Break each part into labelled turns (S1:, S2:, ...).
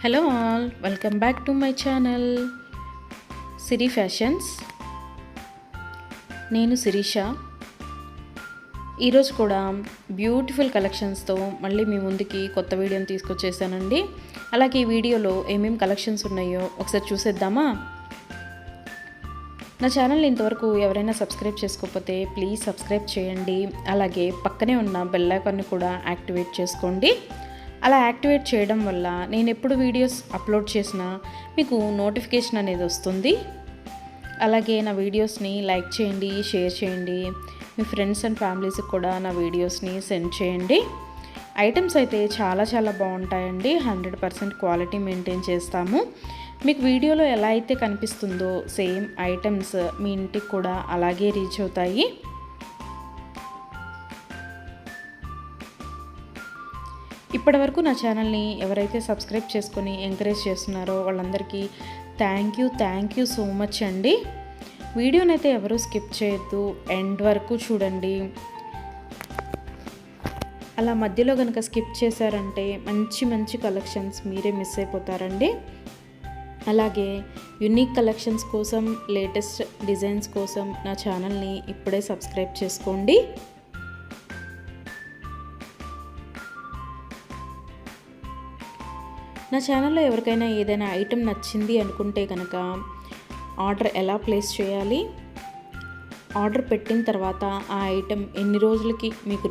S1: Hello all, welcome back to my channel Siri fashions. నేను శిరీష. ఈరోజు కూడా బ్యూటిఫుల్ కలెక్షన్స్తో మళ్ళీ మీ ముందుకి కొత్త వీడియోని తీసుకొచ్చేసానండి. అలాగే ఈ వీడియోలో ఏమేమి కలెక్షన్స్ ఉన్నాయో ఒకసారి చూసేద్దామా? నా ఛానల్ని ఇంతవరకు ఎవరైనా సబ్స్క్రైబ్ చేసుకోకపోతే ప్లీజ్ సబ్స్క్రైబ్ చేయండి. అలాగే పక్కనే ఉన్న బెల్ ఐకాన్ని కూడా యాక్టివేట్ చేసుకోండి. అలా యాక్టివేట్ చేయడం వల్ల నేను ఎప్పుడు వీడియోస్ అప్లోడ్ చేసినా మీకు నోటిఫికేషన్ అనేది వస్తుంది. అలాగే నా వీడియోస్ని లైక్ చేయండి, షేర్ చేయండి. మీ ఫ్రెండ్స్ అండ్ ఫ్యామిలీస్కి కూడా నా వీడియోస్ని సెండ్ చేయండి. ఐటమ్స్ అయితే చాలా బాగుంటాయండి. 100% క్వాలిటీ మెయింటైన్ చేస్తాము. మీకు వీడియోలో ఎలా అయితే కనిపిస్తుందో సేమ్ ఐటమ్స్ మీ ఇంటికి కూడా అలాగే రీచ్ అవుతాయి. ఇప్పటివరకు నా ఛానల్ని ఎవరైతే సబ్స్క్రైబ్ చేసుకొని ఎంకరేజ్ చేస్తున్నారో వాళ్ళందరికీ థ్యాంక్ యూ సో మచ్ అండి. వీడియోనైతే ఎవరూ స్కిప్ చేయొద్దు, ఎండ్ వరకు చూడండి. అలా మధ్యలో కనుక స్కిప్ చేశారంటే మంచి కలెక్షన్స్ మీరే మిస్ అయిపోతారండి. అలాగే యూనిక్ కలెక్షన్స్ కోసం, లేటెస్ట్ డిజైన్స్ కోసం నా ఛానల్ని ఇప్పుడే సబ్స్క్రైబ్ చేసుకోండి. నా ఛానల్లో ఎవరికైనా ఏదైనా ఐటెం నచ్చింది అనుకుంటే కనుక ఆర్డర్ ఎలా ప్లేస్ చేయాలి, ఆర్డర్ పెట్టిన తర్వాత ఆ ఐటెం ఎన్ని రోజులకి మీకు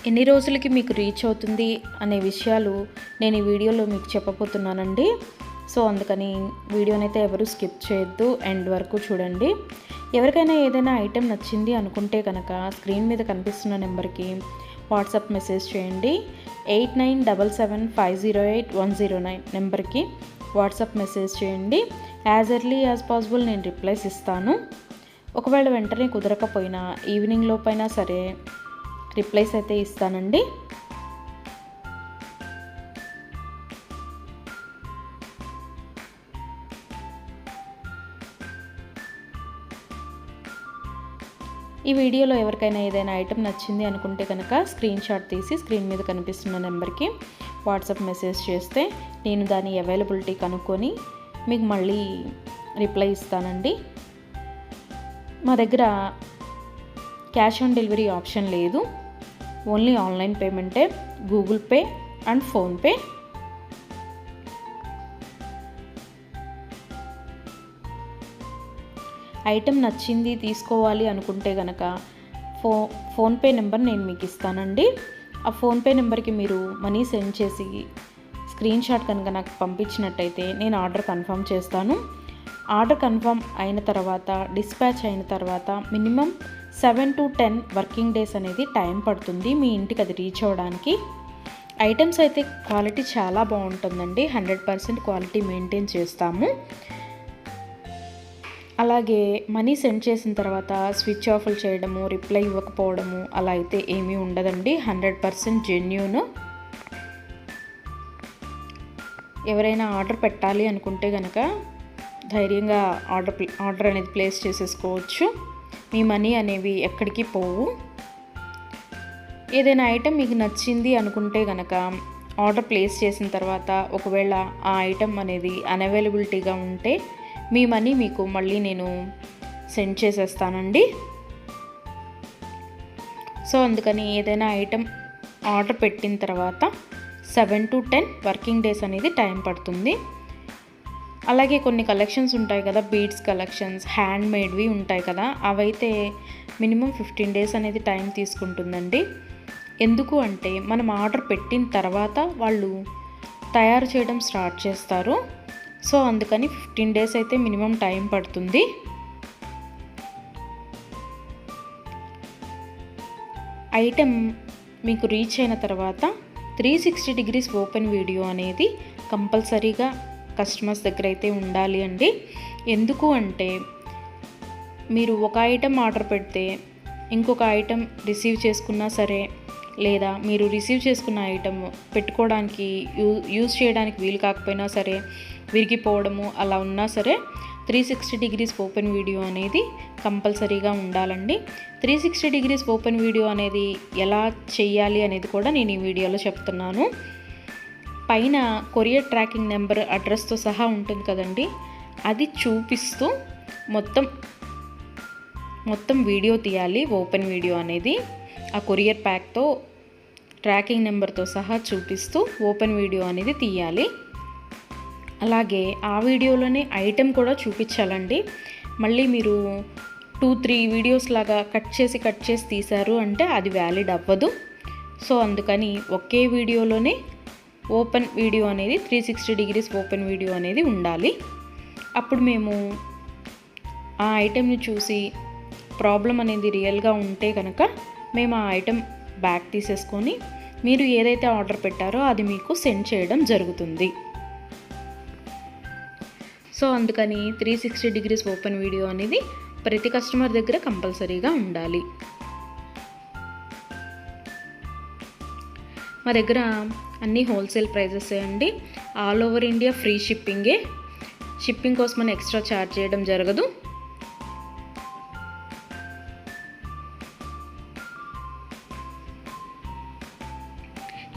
S1: ఎన్ని రోజులకి మీకు రీచ్ అవుతుంది అనే విషయాలు నేను ఈ వీడియోలో మీకు చెప్పబోతున్నానండి. సో అందుకని వీడియోనైతే ఎవరు స్కిప్ చేయొద్దు, ఎండ్ వరకు చూడండి. ఎవరికైనా ఏదైనా ఐటెం నచ్చింది అనుకుంటే కనుక స్క్రీన్ మీద కనిపిస్తున్న నెంబర్కి వాట్సాప్ మెసేజ్ చేయండి. 8977508109 నెంబర్కి వాట్సాప్ మెసేజ్ చేయండి. యాజ్ ఎర్లీ యాజ్ పాసిబుల్ నేను రిప్లైస్ ఇస్తాను. ఒకవేళ వెంటనే కుదరకపోయినా ఈవినింగ్ లోపైనా సరే రిప్లైస్ అయితే ఇస్తానండి. ఈ వీడియోలో ఎవరికైనా ఏదైనా ఐటెం నచ్చింది అనుకుంటే కనుక స్క్రీన్ షాట్ తీసి స్క్రీన్ మీద కనిపిస్తున్న నెంబర్కి వాట్సాప్ మెసేజ్ చేస్తే నేను దాని అవైలబిలిటీ కనుక్కొని మీకు మళ్ళీ రిప్లై ఇస్తానండి. మా దగ్గర క్యాష్ ఆన్ డెలివరీ ఆప్షన్ లేదు, ఓన్లీ ఆన్లైన్ పేమెంటే, Google Pay and PhonePe. Item నచ్చింది తీసుకోవాలి అనుకుంటే కనుక ఫోన్పే నెంబర్ నేను మీకు ఇస్తానండి. ఆ ఫోన్పే నెంబర్కి మీరు మనీ సెండ్ చేసి స్క్రీన్ షాట్ కనుక నాకు పంపించినట్టయితే నేను ఆర్డర్ కన్ఫర్మ్ చేస్తాను. ఆర్డర్ కన్ఫర్మ్ అయిన తర్వాత, డిస్పాచ్ అయిన తర్వాత మినిమం 7 to 10 వర్కింగ్ డేస్ అనేది టైం పడుతుంది మీ ఇంటికి అది రీచ్ అవ్వడానికి. ఐటమ్స్ అయితే క్వాలిటీ చాలా బాగుంటుందండి. 100% క్వాలిటీ మెయింటైన్ చేస్తాము. అలాగే మనీ సెండ్ చేసిన తర్వాత స్విచ్ ఆఫ్లు చేయడము, రిప్లై ఇవ్వకపోవడము అలా అయితే ఏమీ ఉండదండి. 100% జెన్యూన్. ఎవరైనా ఆర్డర్ పెట్టాలి అనుకుంటే కనుక ధైర్యంగా ఆర్డర్ అనేది ప్లేస్ చేసేసుకోవచ్చు. మీ మనీ అనేవి ఎక్కడికి పోవు. ఏదైనా ఐటెం మీకు నచ్చింది అనుకుంటే కనుక ఆర్డర్ ప్లేస్ చేసిన తర్వాత ఒకవేళ ఆ ఐటెం అనేది అన్అవైలబిలిటీగా ఉంటే మీ మనీ మీకు మళ్ళీ నేను సెండ్ చేసేస్తానండి. సో అందుకని ఏదైనా ఐటెం ఆర్డర్ పెట్టిన తర్వాత 7 to 10 వర్కింగ్ డేస్ అనేది టైం పడుతుంది. అలాగే కొన్ని కలెక్షన్స్ ఉంటాయి కదా, బీడ్స్ కలెక్షన్స్, హ్యాండ్ మేడ్వి ఉంటాయి కదా, అవైతే మినిమం 15 డేస్ అనేది టైం తీసుకుంటుందండి. ఎందుకు అంటే మనం ఆర్డర్ పెట్టిన తర్వాత వాళ్ళు తయారు చేయడం స్టార్ట్ చేస్తారు. సో అందుకని 15 డేస్ అయితే మినిమం టైం పడుతుంది. ఐటెం మీకు రీచ్ అయిన తర్వాత 360 degrees ఓపెన్ వీడియో అనేది కంపల్సరీగా కస్టమర్స్ దగ్గర అయితే ఉండాలి అండి. ఎందుకు అంటే మీరు ఒక ఐటెం ఆర్డర్ పెడితే ఇంకొక ఐటెం రిసీవ్ చేసుకున్నా సరే, లేదా మీరు రిసీవ్ చేసుకున్న ఐటమ్ పెట్టుకోవడానికి యూజ్ చేయడానికి వీలు కాకపోయినా సరే, విరిగిపోవడము అలా ఉన్నా సరే 360 డిగ్రీస్ ఓపెన్ వీడియో అనేది కంపల్సరీగా ఉండాలండి. 360 డిగ్రీస్ ఓపెన్ వీడియో అనేది ఎలా చేయాలి అనేది కూడా నేను ఈ వీడియోలో చెప్తున్నాను. పైన కొరియర్ ట్రాకింగ్ నెంబర్ అడ్రస్తో సహా ఉంటుంది కదండి, అది చూపిస్తూ మొత్తం వీడియో తీయాలి. ఓపెన్ వీడియో అనేది ఆ కొరియర్ ప్యాక్తో ట్రాకింగ్ నెంబర్తో సహా చూపిస్తూ ఓపెన్ వీడియో అనేది తీయాలి. అలాగే ఆ వీడియోలోనే ఐటెం కూడా చూపించాలండి. మళ్ళీ మీరు 2-3 వీడియోస్ లాగా కట్ చేసి తీశారు అంటే అది వ్యాలిడ్ అవ్వదు. సో అందుకని ఒకే వీడియోలోనే ఓపెన్ వీడియో అనేది 360 డిగ్రీస్ ఓపెన్ వీడియో అనేది ఉండాలి. అప్పుడు మేము ఆ ఐటెంని చూసి ప్రాబ్లం అనేది రియల్గా ఉంటే కనుక మేము ఆ ఐటెం బ్యాక్ తీసేసుకొని మీరు ఏదైతే ఆర్డర్ పెట్టారో అది మీకు సెండ్ చేయడం జరుగుతుంది. సో అందుకని 360 డిగ్రీస్ ఓపెన్ వీడియో అనేది ప్రతి కస్టమర్ దగ్గర కంపల్సరీగా ఉండాలి. మా దగ్గర అన్నీ హోల్సేల్ ప్రైజెసే అండి. ఆల్ ఓవర్ ఇండియా ఫ్రీ షిప్పింగే. షిప్పింగ్ కోసం మనం ఎక్స్ట్రా ఛార్జ్ చేయడం జరగదు.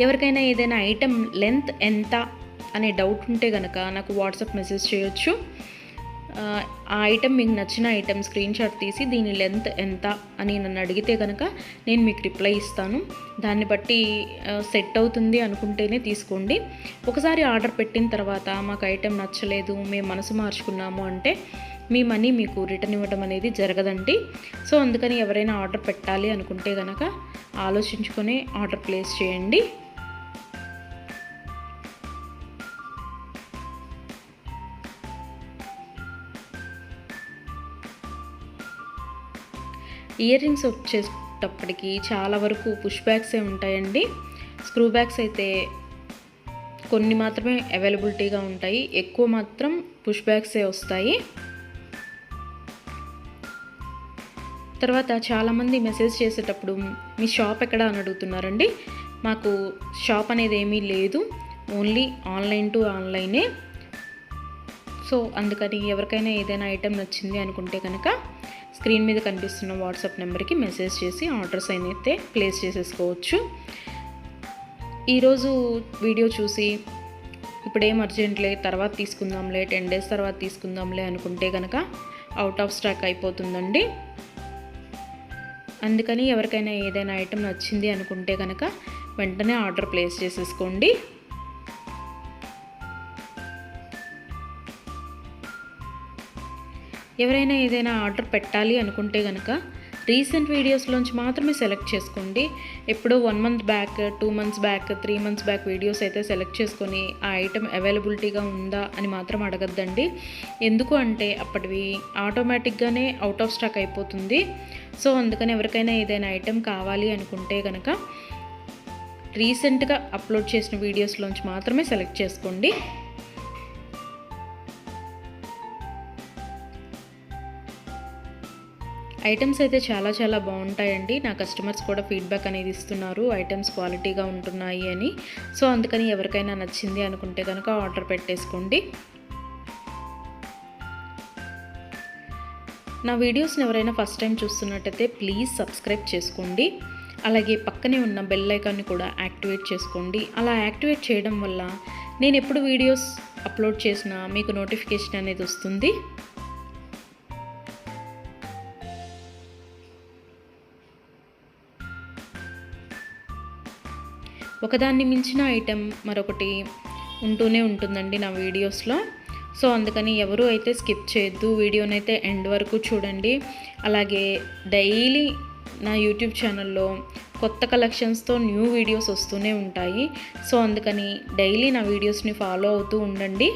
S1: ఎవరికైనా ఏదైనా ఐటెం లెంత్ ఎంత అనే డౌట్ ఉంటే కనుక నాకు వాట్సాప్ మెసేజ్ చేయొచ్చు. ఆ ఐటెం మీకు నచ్చిన ఐటెం స్క్రీన్ షాట్ తీసి దీని లెంత్ ఎంత అని నన్ను అడిగితే కనుక నేను మీకు రిప్లై ఇస్తాను. దాన్ని బట్టి సెట్ అవుతుంది అనుకుంటేనే తీసుకోండి. ఒకసారి ఆర్డర్ పెట్టిన తర్వాత మాకు ఐటెం నచ్చలేదు, మేము మనసు మార్చుకున్నాము అంటే మీ మనీ మీకు రిటర్న్ ఇవ్వడం అనేది జరగదండి. సో అందుకని ఎవరైనా ఆర్డర్ పెట్టాలి అనుకుంటే కనుక ఆలోచించుకొని ఆర్డర్ ప్లేస్ చేయండి. ఇయర్ రింగ్స్ వచ్చేటప్పటికి చాలా వరకు పుష్ బ్యాగ్సే ఉంటాయండి. స్క్రూ బ్యాగ్స్ అయితే కొన్ని మాత్రమే అవైలబిలిటీగా ఉంటాయి, ఎక్కువ మాత్రం పుష్ బ్యాగ్సే వస్తాయి. తర్వాత చాలామంది మెసేజ్ చేసేటప్పుడు మీ షాప్ ఎక్కడ అని అడుగుతున్నారండి. మాకు షాప్ అనేది ఏమీ లేదు, ఓన్లీ ఆన్లైన్ టు ఆన్లైనే. సో అందుకని ఎవరికైనా ఏదైనా ఐటెం నచ్చింది అనుకుంటే కనుక స్క్రీన్ మీద కనిపిస్తున్న వాట్సాప్ నెంబర్కి మెసేజ్ చేసి ఆర్డర్స్ అయితే ప్లేస్ చేసేసుకోవచ్చు. ఈరోజు వీడియో చూసి ఇప్పుడేం అర్జెంట్లే తర్వాత తీసుకుందాంలే, 10 days తర్వాత తీసుకుందాంలే అనుకుంటే కనుక అవుట్ ఆఫ్ స్టాక్ అయిపోతుందండి. అందుకని ఎవరికైనా ఏదైనా ఐటెం నచ్చింది అనుకుంటే కనుక వెంటనే ఆర్డర్ ప్లేస్ చేసేసుకోండి. ఎవరైనా ఏదైనా ఆర్డర్ పెట్టాలి అనుకుంటే కనుక రీసెంట్ వీడియోస్లోంచి మాత్రమే సెలెక్ట్ చేసుకోండి. ఎప్పుడో 1 month back, 2 months back, 3 months back videos అయితే సెలెక్ట్ చేసుకొని ఆ ఐటెం అవైలబిలిటీగా ఉందా అని మాత్రం అడగద్దండి. ఎందుకు అంటే అప్పటివి ఆటోమేటిక్గానే అవుట్ ఆఫ్ స్టాక్ అయిపోతుంది. సో అందుకని ఎవరికైనా ఏదైనా ఐటెం కావాలి అనుకుంటే కనుక రీసెంట్గా అప్లోడ్ చేసిన వీడియోస్లోంచి మాత్రమే సెలెక్ట్ చేసుకోండి. ఐటమ్స్ అయితే చాలా చాలా బాగుంటాయండి. నా కస్టమర్స్ కూడా ఫీడ్బ్యాక్ అనేది ఇస్తున్నారు, ఐటమ్స్ క్వాలిటీగా ఉంటున్నాయి అని. సో అందుకని ఎవరికైనా నచ్చింది అనుకుంటే కనుక ఆర్డర్ పెట్టేసుకోండి. నా వీడియోస్ని ఎవరైనా ఫస్ట్ టైం చూస్తున్నట్టయితే ప్లీజ్ సబ్స్క్రైబ్ చేసుకోండి. అలాగే పక్కనే ఉన్న బెల్ ఐకాన్ని కూడా యాక్టివేట్ చేసుకోండి. అలా యాక్టివేట్ చేయడం వల్ల నేను ఎప్పుడు వీడియోస్ అప్లోడ్ చేసినా మీకు నోటిఫికేషన్ అనేది వస్తుంది. ఒకదాన్ని మించిన ఐటెం మరొకటి ఉంటూనే ఉంటుందండి నా వీడియోస్లో. సో అందుకని ఎవరు అయితే స్కిప్ చేయొద్దు, వీడియోనైతే ఎండ్ వరకు చూడండి. అలాగే డైలీ నా యూట్యూబ్ ఛానల్లో కొత్త కలెక్షన్స్తో న్యూ వీడియోస్ వస్తూనే ఉంటాయి. సో అందుకని డైలీ నా వీడియోస్ని ఫాలో అవుతూ ఉండండి.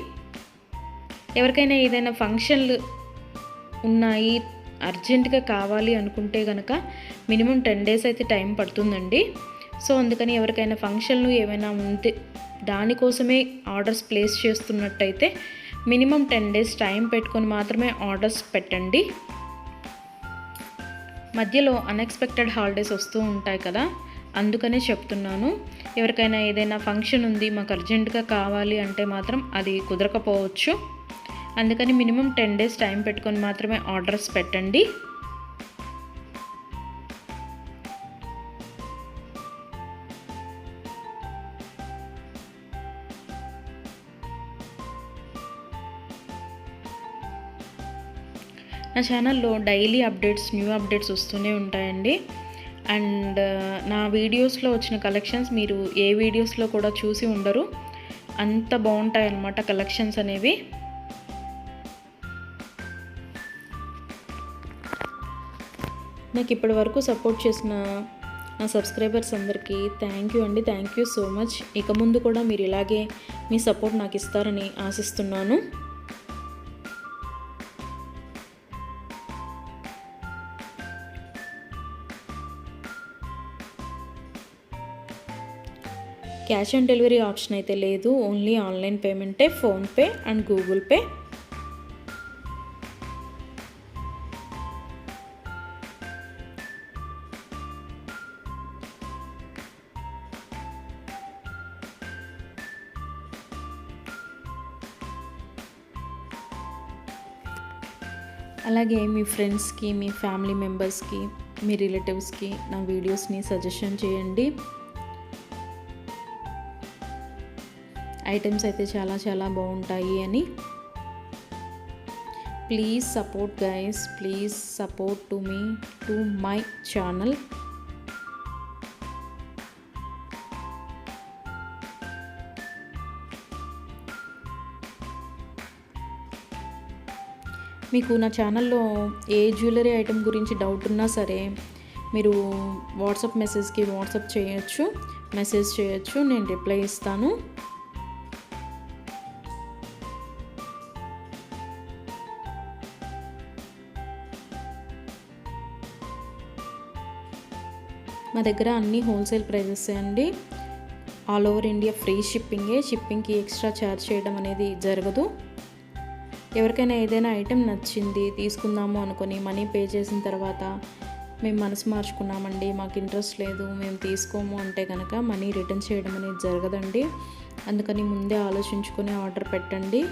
S1: ఎవరికైనా ఏదైనా ఫంక్షన్లు ఉన్నాయి, అర్జెంటుగా కావాలి అనుకుంటే కనుక మినిమం 10 days అయితే టైం పడుతుందండి. సో అందుకని ఎవరికైనా ఫంక్షన్లు ఏమైనా ఉంటే దానికోసమే ఆర్డర్స్ ప్లేస్ చేస్తున్నట్టయితే మినిమం 10 days టైం పెట్టుకొని మాత్రమే ఆర్డర్స్ పెట్టండి. మధ్యలో అన్ఎక్స్పెక్టెడ్ హాలిడేస్ వస్తూ ఉంటాయి కదా, అందుకనే చెప్తున్నాను. ఎవరికైనా ఏదైనా ఫంక్షన్ ఉంది, మాకు అర్జెంటుగా కావాలి అంటే మాత్రం అది కుదరకపోవచ్చు. అందుకని మినిమం 10 days టైం పెట్టుకొని మాత్రమే ఆర్డర్స్ పెట్టండి. నా ఛానల్లో డైలీ అప్డేట్స్, న్యూ అప్డేట్స్ వస్తూనే ఉంటాయండి. అండ్ నా వీడియోస్లో వచ్చిన కలెక్షన్స్ మీరు ఏ వీడియోస్లో కూడా చూసి ఉండరు, అంత బాగుంటాయి అన్నమాట కలెక్షన్స్ అనేవి. నాకు ఇప్పటి వరకు సపోర్ట్ చేసిన నా సబ్స్క్రైబర్స్ అందరికీ థ్యాంక్ యూ అండి. Thank you so much. ఇక ముందు కూడా మీరు ఇలాగే మీ సపోర్ట్ నాకు ఇస్తారని ఆశిస్తున్నాను. క్యాష్ ఆన్ డెలివరీ ఆప్షన్ అయితే లేదు, ఓన్లీ ఆన్లైన్ పేమెంటే, ఫోన్పే అండ్ గూగుల్ పే. అలాగే మీ ఫ్రెండ్స్కి, మీ ఫ్యామిలీ మెంబర్స్కి, మీ రిలేటివ్స్కి నా వీడియోస్ని సజెషన్ చేయండి. ఐటమ్స్ అయితే చాలా చాలా బాగుంటాయి అని. Please support guys, please support to me, to my channel. మీకు నా ఛానల్లో ఏ జ్యువెలరీ ఐటెం గురించి డౌట్ ఉన్నా సరే మీరు వాట్సాప్ మెసేజ్కి వాట్సాప్ చేయొచ్చు, మెసేజ్ చేయొచ్చు, నేను రిప్లై ఇస్తాను. మా దగ్గర అన్నీ హోల్సేల్ ప్రైజెస్ అండి. ఆల్ ఓవర్ ఇండియా ఫ్రీ షిప్పింగే. షిప్పింగ్కి ఎక్స్ట్రా ఛార్జ్ చేయడం అనేది జరగదు. ఎవరికైనా ఏదైనా ఐటెం నచ్చింది తీసుకుందాము అనుకొని మనీ పే చేసిన తర్వాత మేము మనసు మార్చుకున్నామండి, మాకు ఇంట్రెస్ట్ లేదు, మేము తీసుకోము అంటే కనుక మనీ రిటర్న్ చేయడం అనేది జరగదండి. అందుకని ముందే ఆలోచించుకొని ఆర్డర్ పెట్టండి.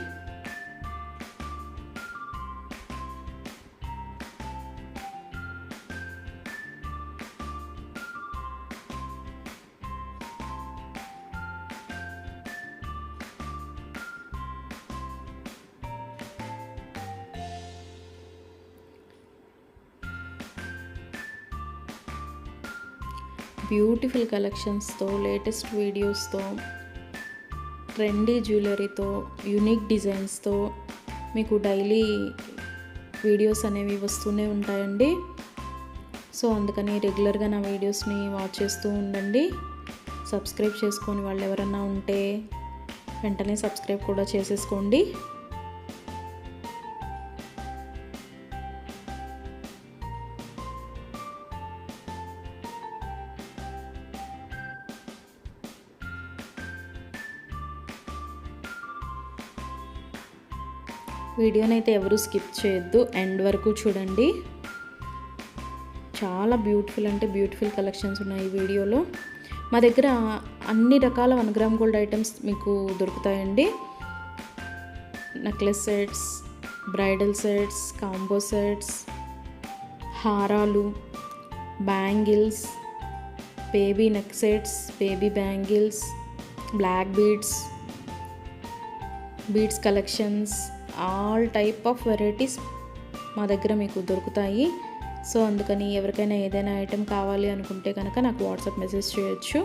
S1: బ్యూటిఫుల్ కలెక్షన్స్తో, లేటెస్ట్ వీడియోస్తో, ట్రెండీ జ్యువెలరీతో, యూనిక్ డిజైన్స్తో మీకు డైలీ వీడియోస్ అనేవి వస్తూనే ఉంటాయండి. సో అందుకని రెగ్యులర్గా నా వీడియోస్ని వాచ్ చేస్తూ ఉండండి. సబ్స్క్రైబ్ చేసుకొని వాళ్ళు ఎవరన్నా ఉంటే వెంటనే సబ్స్క్రైబ్ కూడా చేసేసుకోండి. వీడియోని అయితే ఎవరు స్కిప్ చేయొద్దు, ఎండ్ వరకు చూడండి. చాలా బ్యూటిఫుల్ అంటే బ్యూటిఫుల్ కలెక్షన్స్ ఉన్నాయి ఈ వీడియోలో. మా దగ్గర అన్ని రకాల 1 గ్రామ్ గోల్డ్ ఐటమ్స్ మీకు దొరుకుతాయండి. Necklace sets, bridal sets, combo sets, హారాలు, bangles, baby neck sets, baby bangles, black beads collections, all type of varieties మా దగ్గర మీకు దొరుకుతాయి. సో అందుకని ఎవరికైనా ఏదైనా ఐటెం కావాలి అనుకుంటే కనుక నాకు వాట్సాప్ మెసేజ్ చేయొచ్చు.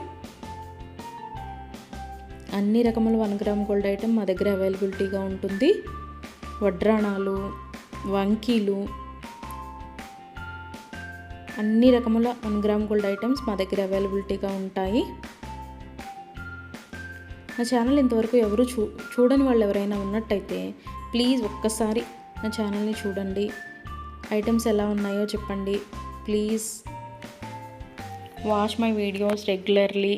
S1: అన్ని రకముల 1 గ్రామ్ గోల్డ్ ఐటెం మా దగ్గర అవైలబిలిటీగా ఉంటుంది. వడ్రాణాలు, వంకీలు, అన్ని రకముల 1 గ్రామ్ గోల్డ్ ఐటమ్స్ మా దగ్గర అవైలబిలిటీగా ఉంటాయి. నా ఛానల్ ఇంతవరకు ఎవరు చూడని వాళ్ళు ఎవరైనా ఉన్నట్టయితే ప్లీజ్ ఒక్కసారి నా ఛానల్ని చూడండి. ఐటమ్స్ ఎలా ఉన్నాయో చెప్పండి. Please watch my videos regularly.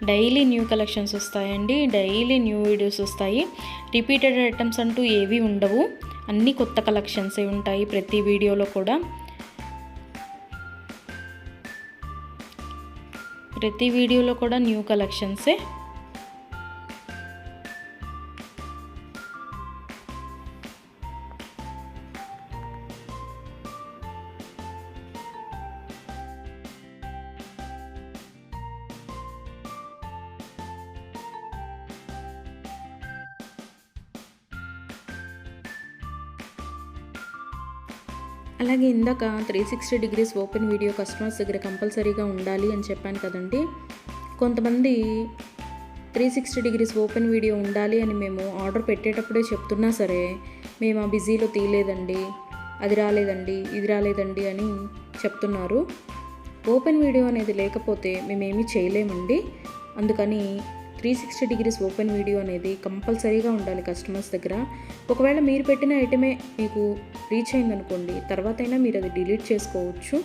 S1: Daily new collections వస్తాయండి, డైలీ న్యూ వీడియోస్ వస్తాయి. రిపీటెడ్ ఐటమ్స్ అంటూ ఏవి ఉండవు. అన్నీ కొత్త కలెక్షన్సే ఉంటాయి ప్రతి వీడియోలో కూడా. ప్రతి వీడియోలో కూడా న్యూ కలెక్షన్సే. అలాగే ఇందాక 360 డిగ్రీస్ ఓపెన్ వీడియో కస్టమర్స్ దగ్గర కంపల్సరీగా ఉండాలి అని చెప్పాను కదండి. కొంతమంది 360 డిగ్రీస్ ఓపెన్ వీడియో ఉండాలి అని మేము ఆర్డర్ పెట్టేటప్పుడే చెప్తున్నా సరే, మేము ఆ బిజీలో తీయలేదండి, అది రాలేదండి, ఇది రాలేదండి అని చెప్తున్నారు. ఓపెన్ వీడియో అనేది లేకపోతే మేమేమీ చేయలేమండి. అందుకని 360 డిగ్రీస్ ఓపెన్ వీడియో అనేది కంపల్సరీగా ఉండాలి కస్టమర్స్ దగ్గర. ఒకవేళ మీరు పెట్టిన ఐటమే మీకు రీచ్ అయిందనుకోండి, తర్వాత అయినా మీరు అది డిలీట్ చేసుకోవచ్చు.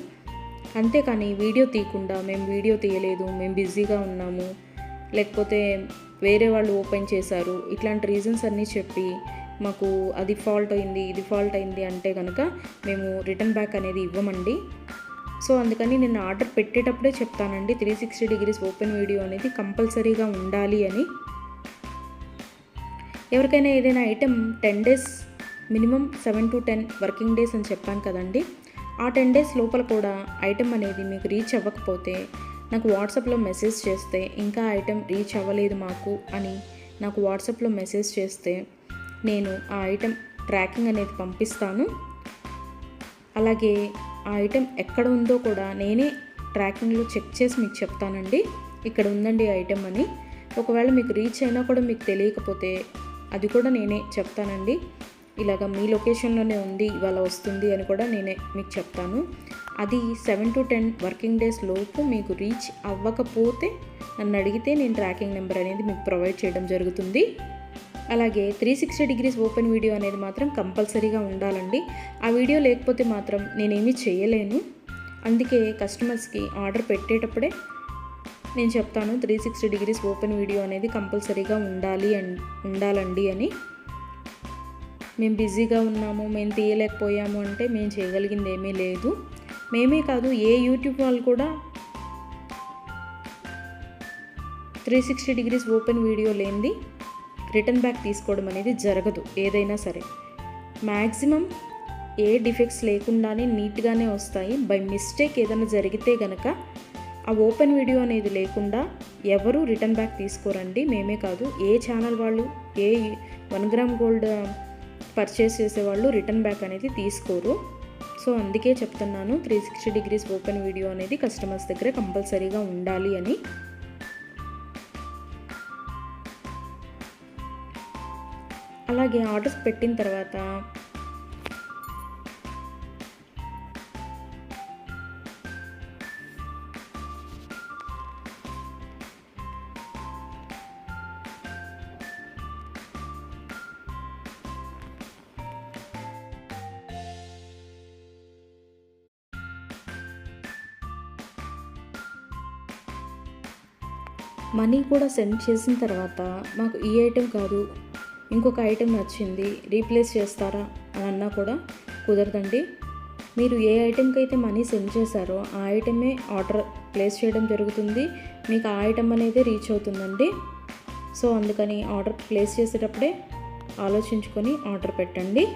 S1: అంతేకాని వీడియో తీయకుండా మేము వీడియో తీయలేదు, మేము బిజీగా ఉన్నాము, లేకపోతే వేరే వాళ్ళు ఓపెన్ చేశారు, ఇట్లాంటి రీజన్స్ అన్నీ చెప్పి మాకు అది ఫాల్ట్ అయింది, ఇది ఫాల్ట్ అయింది అంటే కనుక మేము రిటర్న్ బ్యాక్ అనేది ఇవ్వమండి. సో అందుకని నేను ఆర్డర్ పెట్టేటప్పుడే చెప్తానండి 360 డిగ్రీస్ ఓపెన్ వీడియో అనేది కంపల్సరీగా ఉండాలి అని. ఎవరికైనా ఏదైనా item 10 days minimum 7 to 10 working days అని చెప్పాను కదండి. ఆ 10 డేస్ లోపల కూడా ఐటెం అనేది మీకు రీచ్ అవ్వకపోతే నాకు వాట్సాప్లో మెసేజ్ చేస్తే, ఇంకా ఐటెం రీచ్ అవ్వలేదు మాకు అని నాకు వాట్సాప్లో మెసేజ్ చేస్తే నేను ఆ ఐటెం ట్రాకింగ్ అనేది పంపిస్తాను. అలాగే ఆ ఐటెం ఎక్కడ ఉందో కూడా నేనే ట్రాకింగ్లో చెక్ చేసి మీకు చెప్తానండి, ఇక్కడ ఉందండి ఐటెం అని. ఒకవేళ మీకు రీచ్ అయినా కూడా మీకు తెలియకపోతే అది కూడా నేనే చెప్తానండి, ఇలాగ మీ లొకేషన్లోనే ఉంది, ఇవాళ వస్తుంది అని కూడా నేనే మీకు చెప్తాను. అది 7 to 10 వర్కింగ్ డేస్ లోపు మీకు రీచ్ అవ్వకపోతే నన్ను అడిగితే నేను ట్రాకింగ్ నెంబర్ అనేది మీకు ప్రొవైడ్ చేయడం జరుగుతుంది. అలాగే 360 డిగ్రీస్ ఓపెన్ వీడియో అనేది మాత్రం కంపల్సరీగా ఉండాలండి. ఆ వీడియో లేకపోతే మాత్రం నేనేమీ చేయలేను. అందుకే కస్టమర్స్కి ఆర్డర్ పెట్టేటప్పుడే నేను చెప్తాను 360 డిగ్రీస్ ఓపెన్ వీడియో అనేది కంపల్సరీగా ఉండాలండి అని. మేము బిజీగా ఉన్నాము, మేము తీయలేకపోయాము అంటే మేము చేయగలిగింది ఏమీ లేదు. మేమే కాదు, ఏ యూట్యూబ్ వాళ్ళు కూడా 360 డిగ్రీస్ ఓపెన్ వీడియో లేనిది రిటర్న్ బ్యాక్ తీసుకోవడం అనేది జరగదు. ఏదైనా సరే మ్యాక్సిమం ఏ డిఫెక్ట్స్ లేకుండానే నీట్గానే వస్తాయి. బై మిస్టేక్ ఏదైనా జరిగితే కనుక ఆ ఓపెన్ వీడియో అనేది లేకుండా ఎవరు రిటర్న్ బ్యాక్ తీసుకోరండి. మేమే కాదు, ఏ ఛానల్ వాళ్ళు, ఏ 1 గ్రామ్ గోల్డ్ పర్చేస్ చేసేవాళ్ళు రిటర్న్ బ్యాక్ అనేది తీసుకోరు. సో అందుకే చెప్తున్నాను 360 డిగ్రీస్ ఓపెన్ వీడియో అనేది కస్టమర్స్ దగ్గర కంపల్సరీగా ఉండాలి అని. అలాగే ఆర్డర్స్ పెట్టిన తర్వాత మనీ కూడా సెండ్ చేసిన తర్వాత మాకు ఈ ఐటెం కాదు, ఇంకొక ఐటెం నచ్చింది, రీప్లేస్ చేస్తారా అని అన్నా కూడా కుదరదండి. మీరు ఏ ఐటెంకి అయితే మనీ సెండ్ చేశారో ఆ ఐటమే ఆర్డర్ ప్లేస్ చేయడం జరుగుతుంది. మీకు ఆ ఐటెం అనేది రీచ్ అవుతుందండి. సో అందుకని ఆర్డర్ ప్లేస్ చేసేటప్పుడే ఆలోచించుకొని ఆర్డర్ పెట్టండి.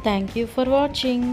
S1: Thank you for watching.